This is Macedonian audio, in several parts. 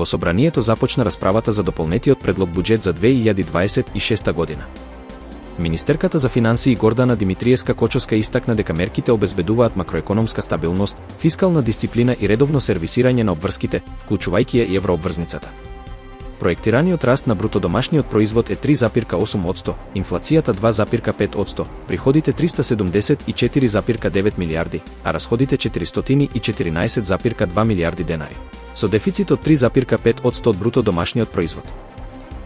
Во собранието започна расправата за дополнетиот предлог буџет за 2026 година. Министерката за финансии Гордана Димитриевска-Кочовска истакна дека мерките обезбедуваат макроекономска стабилност, фискална дисциплина и редовно сервисирање на обврските, вклучувајќи ја и еврообврзницата. Проектираниот раст на бруто домашниот производ е 3,8%, инфлацијата 2,5%, приходите 374,9 милиарди, а расходите 414,2 милиарди денари, со дефицит од 3,5% од бруто домашниот производ.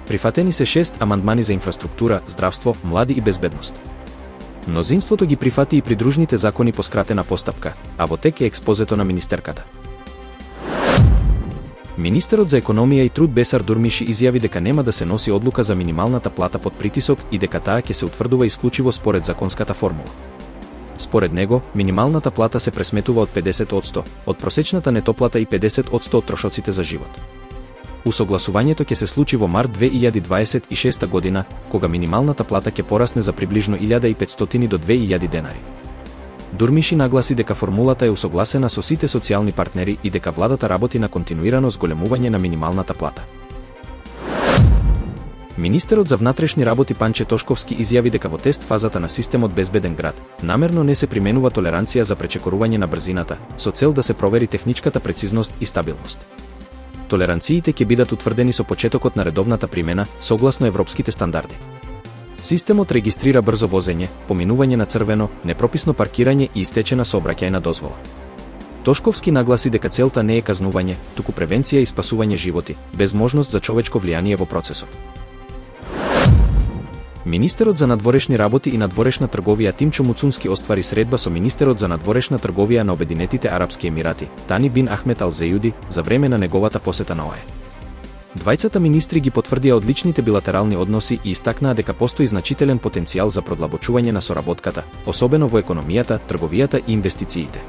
Прифатени се 6 амандмани за инфраструктура, здравство, млади и безбедност. Мнозинството ги прифати и придружните закони по скратена постапка, а во тек е експозето на министерката. Министерот за економија и труд Бесар Дурмиши изјави дека нема да се носи одлука за минималната плата под притисок и дека таа ќе се утврдува исклучиво според законската формула. Според него, минималната плата се пресметува од 50% од просечната нетоплата и 50% од трошоците за живот. Усогласувањето ќе се случи во март 2026 година, кога минималната плата ќе порасне за приближно 1500 до 2000 денари. Дурмиши нагласи дека формулата е усогласена со сите социјални партнери и дека владата работи на континуирано зголемување на минималната плата. Министерот за внатрешни работи Панче Тошковски изјави дека во тест фазата на системот Безбеден град намерно не се применува толеранција за пречекорување на брзината, со цел да се провери техничката прецизност и стабилност. Толеранциите ќе бидат утврдени со почетокот на редовната примена, согласно европските стандарди. Системот регистрира брзо возење, поминување на црвено, непрописно паркирање и истечена сообраќајна дозвола. Тошковски нагласи дека целта не е казнување, туку превенција и спасување животи, без можност за човечко влијание во процесот. Министерот за надворешни работи и надворешна трговија Тимчо Муцунски оствари средба со министерот за надворешна трговија на Обединетите арапски емирати, Тани бин Ахмед Ал Зејуди, за време на неговата посета на ОЕ. Двајцата министри ги потврдија одличните билатерални односи и истакнаа дека постои значителен потенцијал за продлабочување на соработката, особено во економијата, трговијата и инвестициите.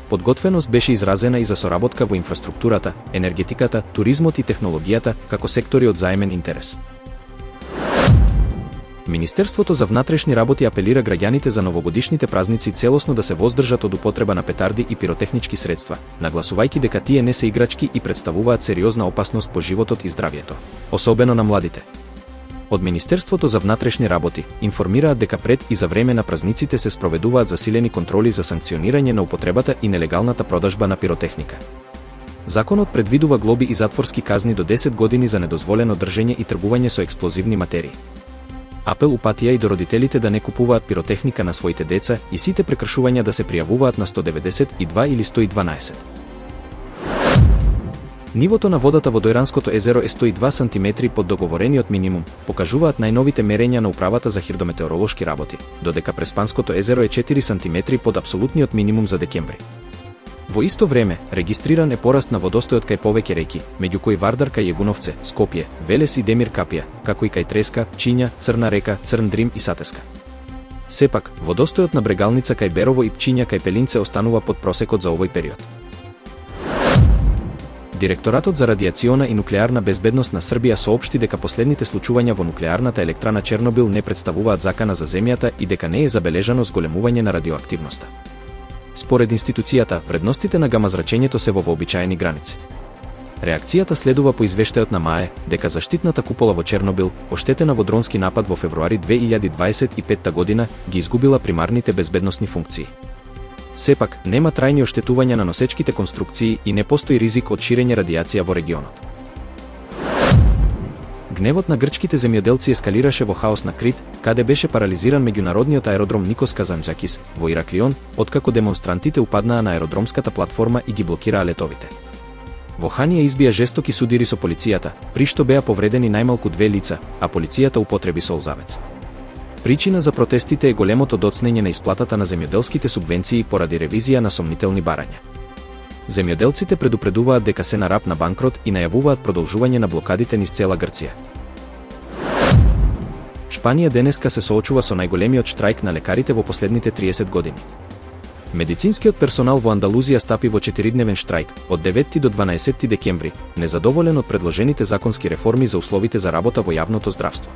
Подготвеност беше изразена и за соработка во инфраструктурата, енергетиката, туризмот и технологијата, како сектори од заемен интерес. Министерството за внатрешни работи апелира граѓаните за новогодишните празници целосно да се воздржат од употреба на петарди и пиротехнички средства, нагласувајќи дека тие не се играчки и представуваат сериозна опасност по животот и здравието, особено на младите. Од Министерството за внатрешни работи информираат дека пред и за време на празниците се спроведуваат засилени контроли за санкционирање на употребата и нелегалната продажба на пиротехника. Законот предвидува глоби и затворски казни до 10 години за недозволено држење и тргување со експлозивни материи. Апел упатија и до родителите да не купуваат пиротехника на своите деца и сите прекршувања да се пријавуваат на 192 или 112. Нивото на водата во Дојранското езеро е 102 см под договорениот минимум, покажуваат најновите мерења на Управата за хидрометеоролошки работи, додека Преспанското езеро е 4 см под апсолутниот минимум за декември. Во исто време, регистриран е пораст на водостојот кај повеќе реки, меѓу кои Вардар кај Јегуновце, Скопје, Велес и Демир Капија, како и кај Треска, Чиња, Црна река, Црн Дрим и Сатеска. Сепак, водостојот на Брегалница кај Берово и Пчиња кај Пелинце останува под просекот за овој период. Директоратот за радијациона и нуклеарна безбедност на Србија соопшти дека последните случувања во нуклеарната електрана Чернобил не представуваат закана за земјата и дека не е забележано зголемување на радиоактивноста. Според институцијата, вредностите на гамазрачењето се во вообичаени граници. Реакцијата следува по извештајот на МАЕ дека заштитната купола во Чернобил, оштетена во дронски напад во февруари 2025 година, ги изгубила примарните безбедносни функции. Сепак, нема трајни оштетувања на носечките конструкции и не постои ризик од ширење радијација во регионот. Гневот на грчките земјоделци ескалираше во хаос на Крит, каде беше парализиран меѓународниот аеродром Никос Казанџакис во Ираклион, откако демонстрантите упаднаа на аеродромската платформа и ги блокираа летовите. Во Ханија избија жестоки судири со полицијата, при што беа повредени најмалку 2 лица, а полицијата употреби солзавец. Причина за протестите е големото доцнење на исплатата на земјоделските субвенции поради ревизија на сомнителни барања. Земјоделците предупредуваат дека се на рап на банкрот и најавуваат продолжување на блокадите низ цела Грција. Шпанија денеска се соочува со најголемиот штрајк на лекарите во последните 30 години. Медицинскиот персонал во Андалузија стапи во 4-дневен штрајк од 9 до 12 декември, незадоволен од предложените законски реформи за условите за работа во јавното здравство.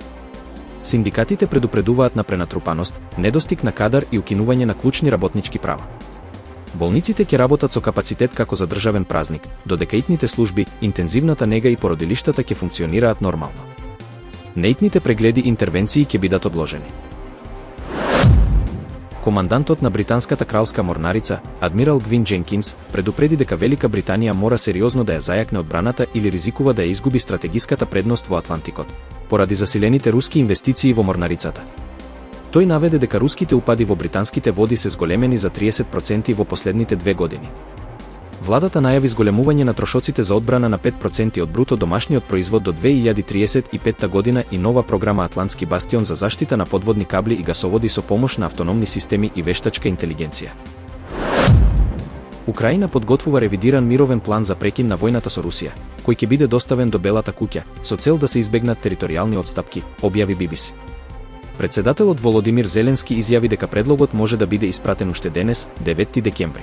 Синдикатите предупредуваат на пренатрупаност, недостиг на кадар и укинување на клучни работнички права. Болниците ќе работат со капацитет како за државен празник, додека итните служби, интензивната нега и породилиштата ќе функционираат нормално. Неитните прегледи и интервенции ќе бидат одложени. Командантот на британската кралска морнарица, адмирал Гвин Дженкинс, предупреди дека Велика Британија мора сериозно да ја зајакне одбраната или ризикува да ја изгуби стратегиската предност во Атлантикот, поради засилените руски инвестиции во морнарицата. Тој наведе дека руските упади во британските води се зголемени за 30% во последните 2 години. Владата најави зголемување на трошоците за одбрана на 5% од бруто домашниот производ до 2035 година и нова програма Атлантски бастион за заштита на подводни кабли и гасоводи со помош на автономни системи и вештачка интелигенција. Украина подготвува ревидиран мировен план за прекин на војната со Русија, кој ќе биде доставен до Белата куќа, со цел да се избегнат територијални отстапки, објави BBC. Председателот Володимир Зеленски изјави дека предлогот може да биде испратен уште денес, 9 декември.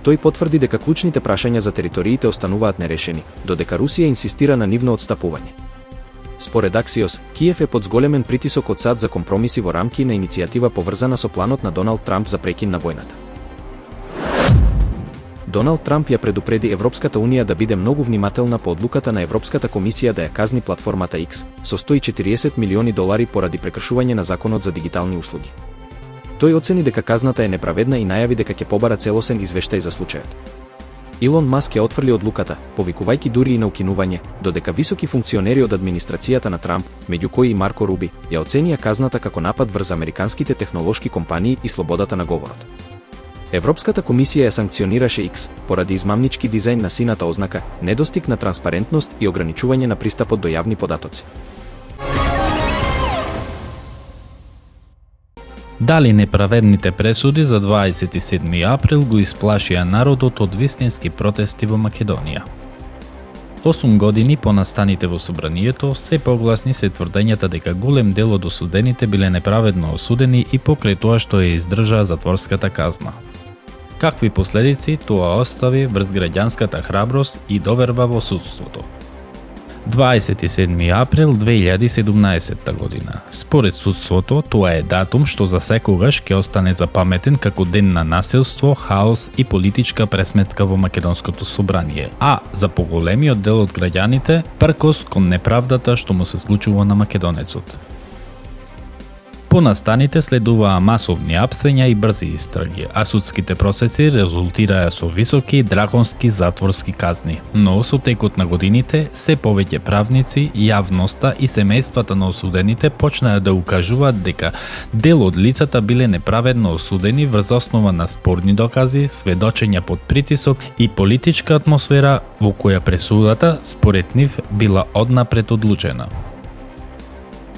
Тој потврди дека клучните прашања за териториите остануваат нерешени, додека Русија инсистира на нивно отстапување. Според Axios, Киев е под зголемен притисок од САД за компромиси во рамки на иницијатива поврзана со планот на Доналд Трамп за прекин на војната. Доналд Трамп ја предупреди Европската унија да биде многу внимателна по одлуката на Европската комисија да ја казни платформата X со $140 милиони поради прекршување на законот за дигитални услуги. Тој оцени дека казната е неправедна и најави дека ќе побара целосен извештај за случајот. Илон Маск ја отфрли одлуката, повикувајќи дури и на укинување, додека високи функционери од администрацијата на Трамп, меѓу кои и Марко Руби, ја оценија казната како напад врз американските технолошки компании и слободата на говорот. Европската комисија ја санкционираше X поради измамнички дизајн на сината ознака, недостиг на транспарентност и ограничување на пристапот до јавни податоци. Дали неправедните пресуди за 27 април го исплашија народот од вистински протести во Македонија? 8 години по настаните во собранието, се погласни се тврдењата дека голем дел од осудените биле неправедно осудени и покрај тоа што ја издржаа затворската казна. Какви последици тоа остави врз граѓанската храброст и доверба во судството? 27 април 2017 година. Според судството, тоа е датум што за секогаш ќе остане запаметен како ден на насилство, хаос и политичка пресметка во Македонското собрание, а за поголемиот дел од граѓаните, пркос кон неправдата што му се случува на македонецот. По настаните следуваа масовни апсења и брзи истраги, а судските процеси резултираа со високи драконски затворски казни. Но со текот на годините, се повеќе правници, јавноста и семејствата на осудените почнаа да укажуваат дека дел од лицата биле неправедно осудени врз основа на спорни докази, сведочења под притисок и политичка атмосфера во која пресудата, според нив, била однапред одлучена.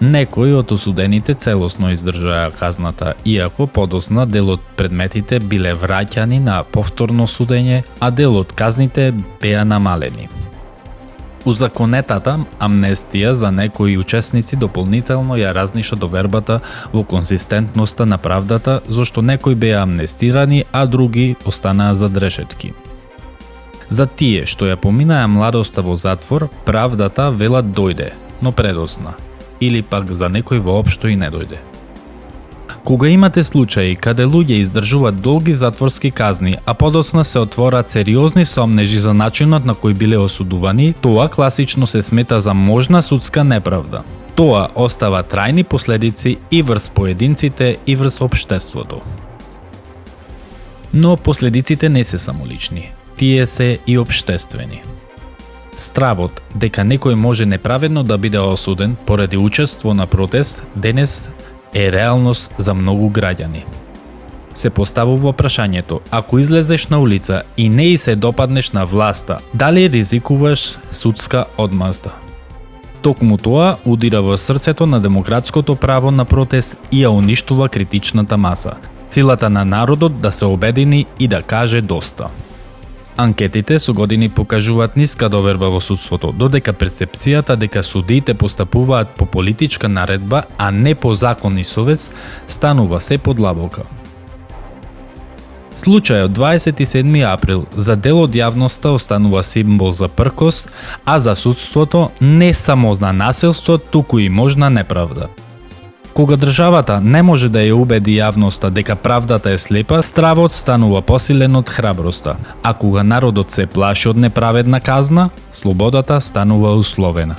Некои од осудените целосно издржаа казната, иако подосна дел од предметите биле враќани на повторно судење, а дел од казните беа намалени. Узаконетата амнестија за некои учесници дополнително ја разниша довербата во консистентноста на правдата, зашто некои беа амнестирани, а други останаа зад решетки. За тие што ја поминаа младоста во затвор, правдата велат дојде, но предосна. Или пак за некој воопшто и не дојде. Кога имате случаи каде луѓе издржуваат долги затворски казни, а подоцна се отворат сериозни сомнежи за начинот на кој биле осудувани, тоа класично се смета за можна судска неправда. Тоа остава трајни последици и врз поединците и врз општеството. Но последиците не се само лични, тие се и општествени. Стравот дека некој може неправедно да биде осуден поради учество на протест денес е реалност за многу граѓани. Се поставува прашањето, ако излезеш на улица и не и се допаднеш на власта, дали ризикуваш судска одмазда? Токму тоа удира во срцето на демократското право на протест и ја уништува критичната маса, силата на народот да се обедини и да каже доста. Анкетите со години покажуваат ниска доверба во судството, додека перцепцијата дека судиите постапуваат по политичка наредба, а не по закон и совест, станува се подлабока. Случајот 27 април за дел од јавноста останува символ за пркос, а за судството не само на насилство, туку и можна неправда. Кога државата не може да ја убеди јавноста дека правдата е слепа, стравот станува посилен од храброста, а кога народот се плаши од неправедна казна, слободата станува условена.